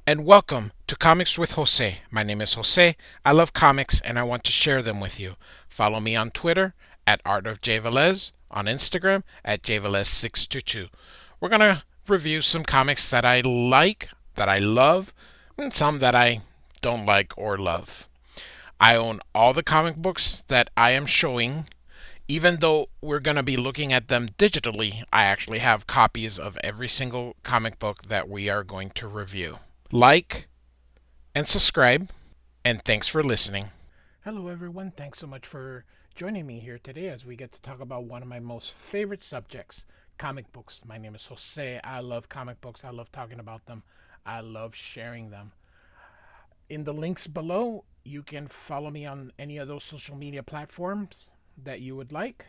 and welcome to Comics with Jose. My name is Jose. I love comics and I want to share them with you. Follow me on Twitter at Art of Javelez, on Instagram at Javelez622. We're going to review some comics that I like, that I love, and some that I don't like or love. I own all the comic books that I am showing. Even though we're going to be looking at them digitally, I actually have copies of every single comic book that we are going to review. Like and subscribe, and thanks for listening. Hello, everyone. Thanks so much for joining me here today as we get to talk about one of my most favorite subjects, comic books. My name is Jose. I love comic books. I love talking about them. I love sharing them. In the links below, you can follow me on any of those social media platforms that you would like.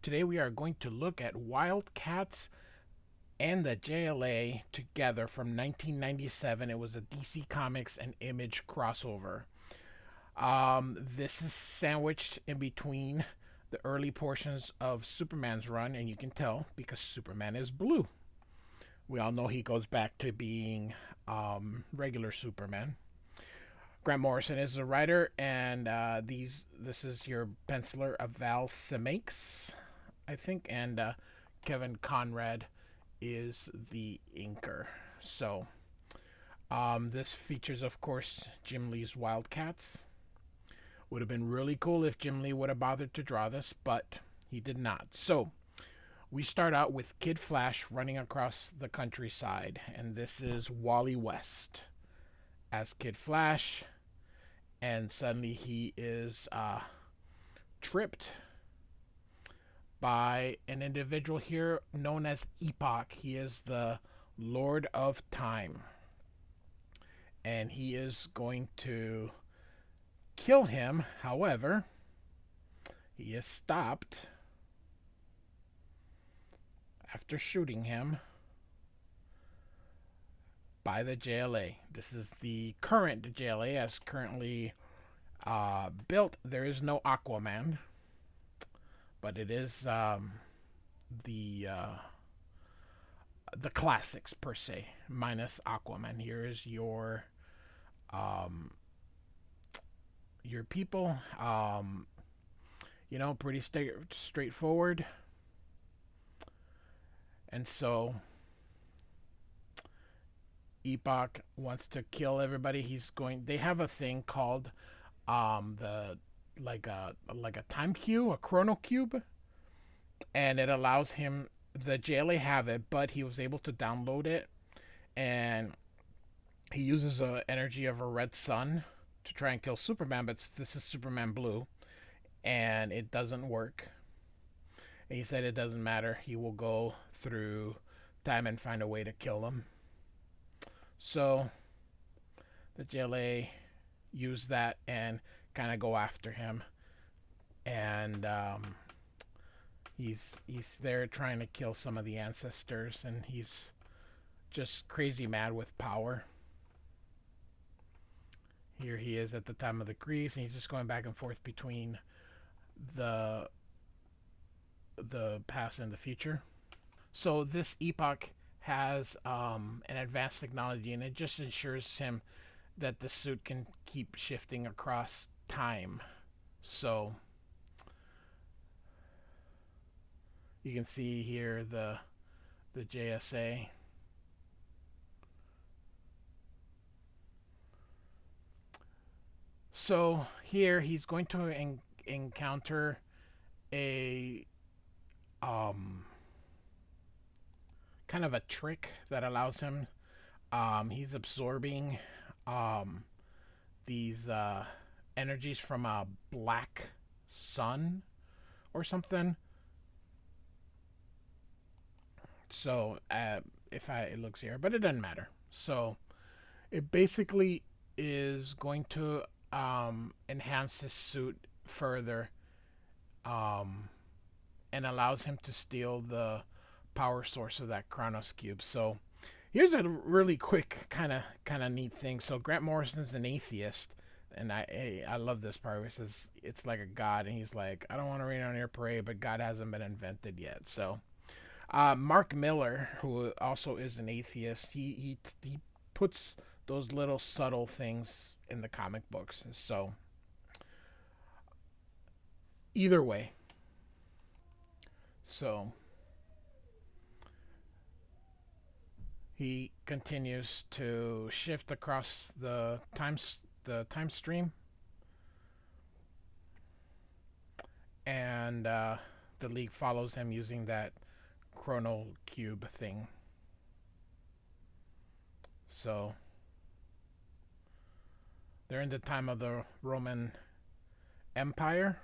Today, we are going to look at Wildcats and the JLA together from 1997. It was a DC Comics and Image crossover. This is sandwiched in between the early portions of Superman's run, and you can tell because Superman is blue. We all know he goes back to being regular Superman. Grant Morrison is the writer, and this is your penciler, Val Semakes, I think, and Kevin Conrad is the inker. So, this features, of course, Jim Lee's Wildcats. Would have been really cool if Jim Lee would have bothered to draw this, but he did not. So, we start out with Kid Flash running across the countryside, and this is Wally West as Kid Flash, and suddenly he is tripped by an individual here known as Epoch. He is the Lord of Time, and he is going to kill him. However, he is stopped after shooting him by the JLA. This is the current JLA as currently built. There is no Aquaman, but it is the classics per se, minus Aquaman. Here is your people. Pretty straightforward. And so Epoch wants to kill everybody. They have a thing called the like a time cube, a chrono cube, and it allows him. The JLA have it, but he was able to download it, and he uses the energy of a red sun to try and kill Superman. But this is Superman blue, and it doesn't work. And he said it doesn't matter. He will go through time and find a way to kill him. So the JLA use that and kind of go after him, and he's there trying to kill some of the ancestors, and he's just crazy mad with power. Here he is at the time of the crease, and he's just going back and forth between the past and the future. So this Epoch has an advanced technology, and it just ensures him that the suit can keep shifting across time. So you can see here the JSA. So here he's going to encounter a kind of a trick that allows him. He's absorbing these energies from a black sun or something. So it looks here, but it doesn't matter. So it basically is going to enhance his suit further, and allows him to steal the power source of that Kronos cube. So here's a really quick kind of neat thing. So Grant Morrison's an atheist, and I love this part where he says it's like a god, and he's like, I don't want to rain on your parade, but God hasn't been invented yet. So Mark Miller, who also is an atheist, he puts those little subtle things in the comic books. So either way, so he continues to shift across the time stream, and the League follows him using that chrono cube thing. So they're in the time of the Roman Empire.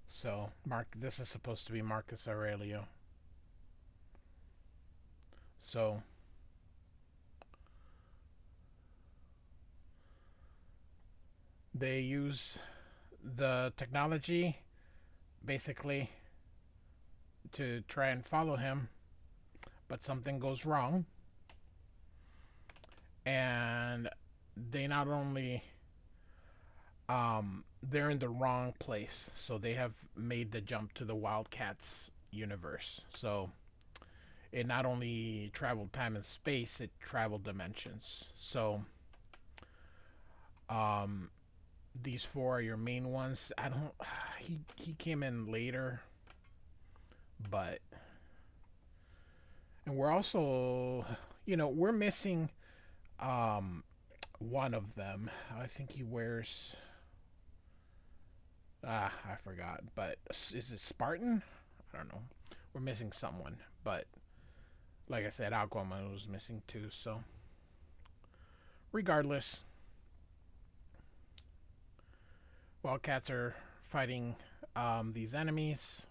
So this is supposed to be Marcus Aurelio. So they use the technology basically to try and follow him, but something goes wrong, and they not only they're in the wrong place, so they have made the jump to the Wildcats universe. So it not only traveled time and space, it traveled dimensions. So um, these four are your main ones. I don't. He came in later, but and we're also, we're missing one of them. I think he wears. I forgot. But is it Spartan? I don't know. We're missing someone, but like I said, Aquaman was missing too. So regardless, Wildcats are fighting these enemies,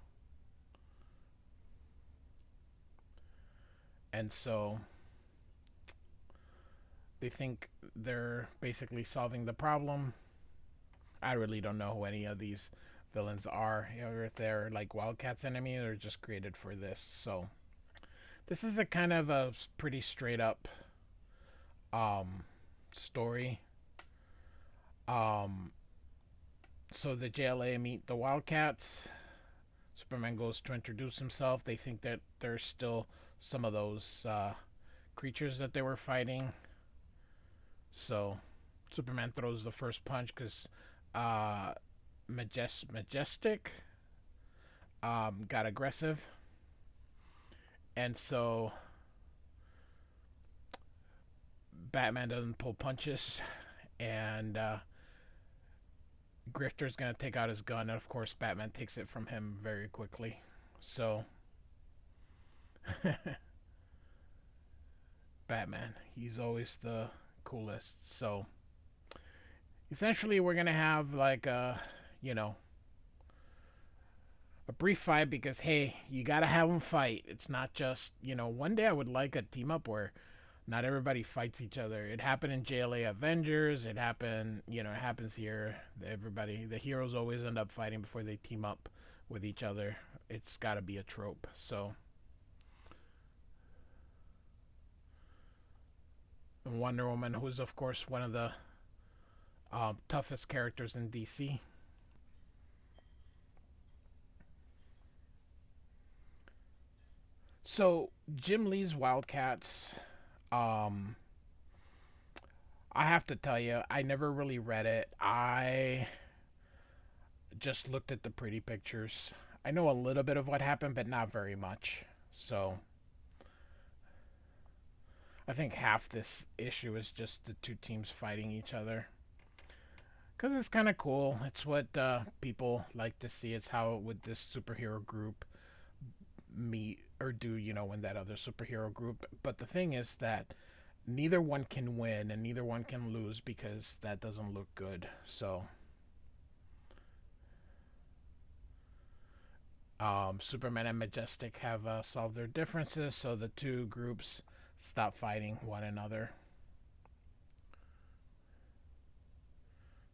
and so they think they're basically solving the problem. I really don't know who any of these villains are. If they're like Wildcats enemies or just created for this. So this is a kind of a pretty straight up story. So the JLA meet the Wildcats. Superman goes to introduce himself. They think that there's still some of those creatures that they were fighting. So Superman throws the first punch because Majestic got aggressive. And so Batman doesn't pull punches. And Grifter's going to take out his gun. And of course, Batman takes it from him very quickly. So Batman, he's always the coolest. So essentially, we're gonna have like a brief fight because hey, you gotta have them fight. It's not just one day I would like a team up where not everybody fights each other. It happened in JLA Avengers. It happened, it happens here. The heroes always end up fighting before they team up with each other. It's got to be a trope. So Wonder Woman, who's of course one of the toughest characters in DC. So Jim Lee's Wildcats, um, I have to tell you, I never really read it. I just looked at the pretty pictures. I know a little bit of what happened, but not very much. So I think half this issue is just the two teams fighting each other. Because it's kind of cool. It's what people like to see. It's how would this superhero group meet or do, when that other superhero group. But the thing is that neither one can win and neither one can lose because that doesn't look good. So Superman and Majestic have solved their differences, so the two groups stop fighting one another.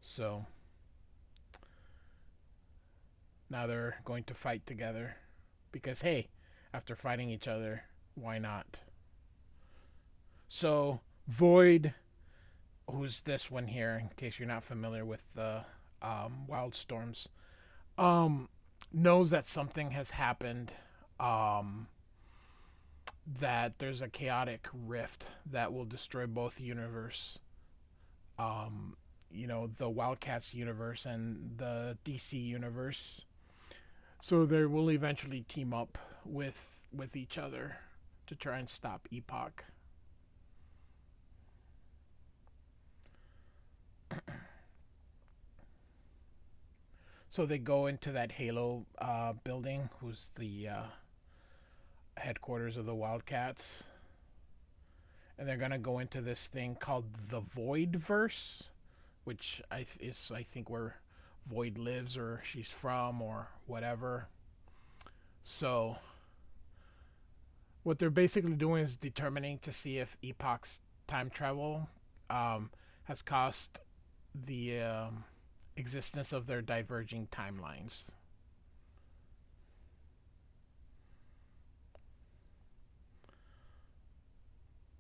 So now they're going to fight together because hey, after fighting each other, why not? So Void, who's this one here, in case you're not familiar with the Wildstorms, knows that something has happened. that there's a chaotic rift that will destroy both universe. Um, the Wildcats universe and the DC universe. So they will eventually team up with each other to try and stop Epoch. So they go into that Halo building, who's the headquarters of the Wildcats, and they're gonna go into this thing called the Void Verse, which is I think where Void lives or she's from or whatever. So what they're basically doing is determining to see if Epoch's time travel has caused the existence of their diverging timelines.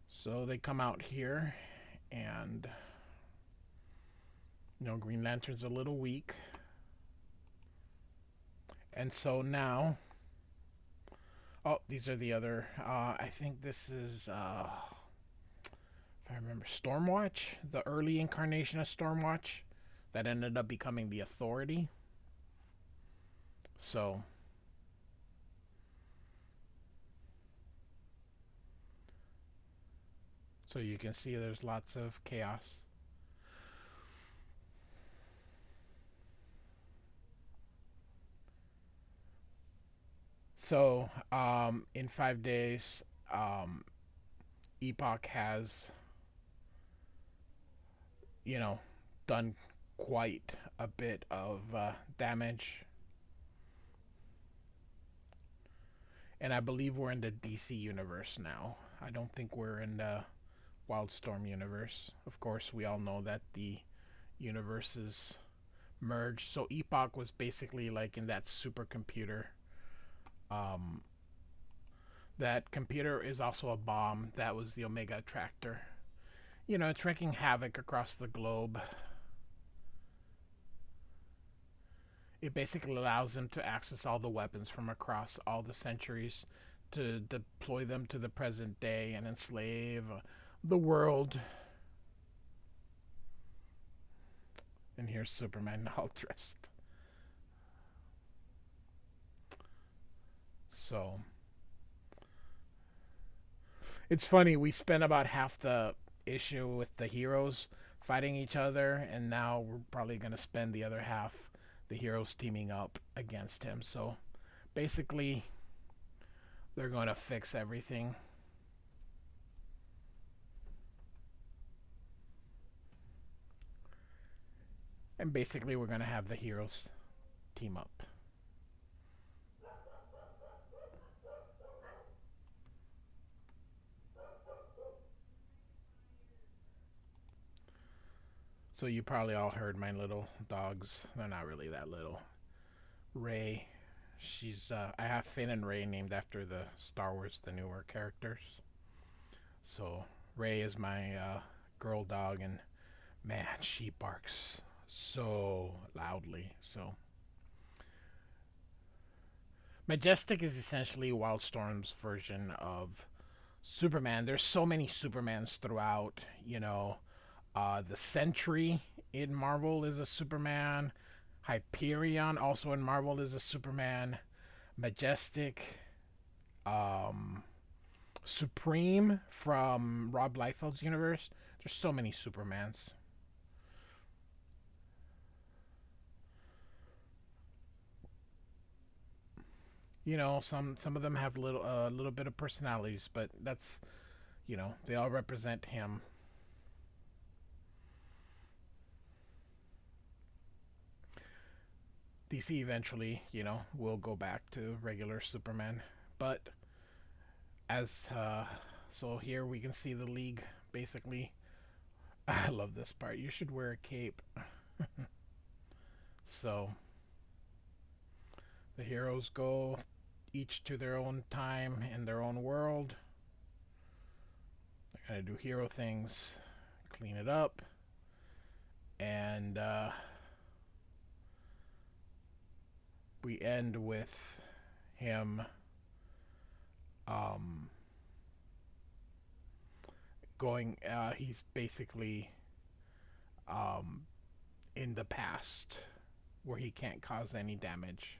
So they come out here, and Green Lantern's a little weak, and so now, oh, these are the other. I think this is, if I remember, Stormwatch, the early incarnation of Stormwatch, that ended up becoming the Authority. So so you can see there's lots of chaos. So in 5 days, Epoch has, you know, done quite a bit of damage. And I believe we're in the DC universe now. I don't think we're in the Wildstorm universe. Of course, we all know that the universes merged. So Epoch was basically like in that supercomputer. Um, that computer is also a bomb. That was the Omega Attractor. It's wreaking havoc across the globe. It basically allows them to access all the weapons from across all the centuries to deploy them to the present day and enslave the world. And here's Superman all dressed. So it's funny, we spent about half the issue with the heroes fighting each other, and now we're probably going to spend the other half the heroes teaming up against him. So basically, they're going to fix everything. And basically, we're going to have the heroes team up. So you probably all heard my little dogs. They're not really that little. Ray, I have Finn and Ray named after the Star Wars, the newer characters. So Ray is my girl dog, and man, she barks so loudly. So Majestic is essentially Wildstorm's version of Superman. There's so many Supermans throughout. The Sentry in Marvel is a Superman. Hyperion also in Marvel is a Superman. Majestic. Supreme from Rob Liefeld's universe. There's so many Supermans. Some of them have a little bit of personalities, but that's they all represent him. DC eventually, will go back to regular Superman, but as so here we can see the League basically. I love this part. You should wear a cape. So the heroes go each to their own time in their own world. They're gonna do hero things, clean it up, and we end with him he's basically in the past where he can't cause any damage.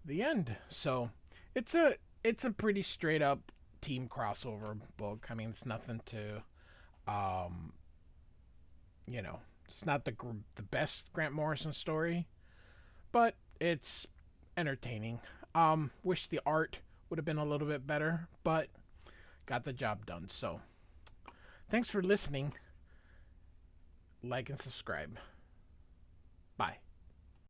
The end. So it's a pretty straight up team crossover book. I mean, it's nothing to um, it's not the best Grant Morrison story, but it's entertaining. Wish the art would have been a little bit better, but got the job done. So, thanks for listening. Like and subscribe.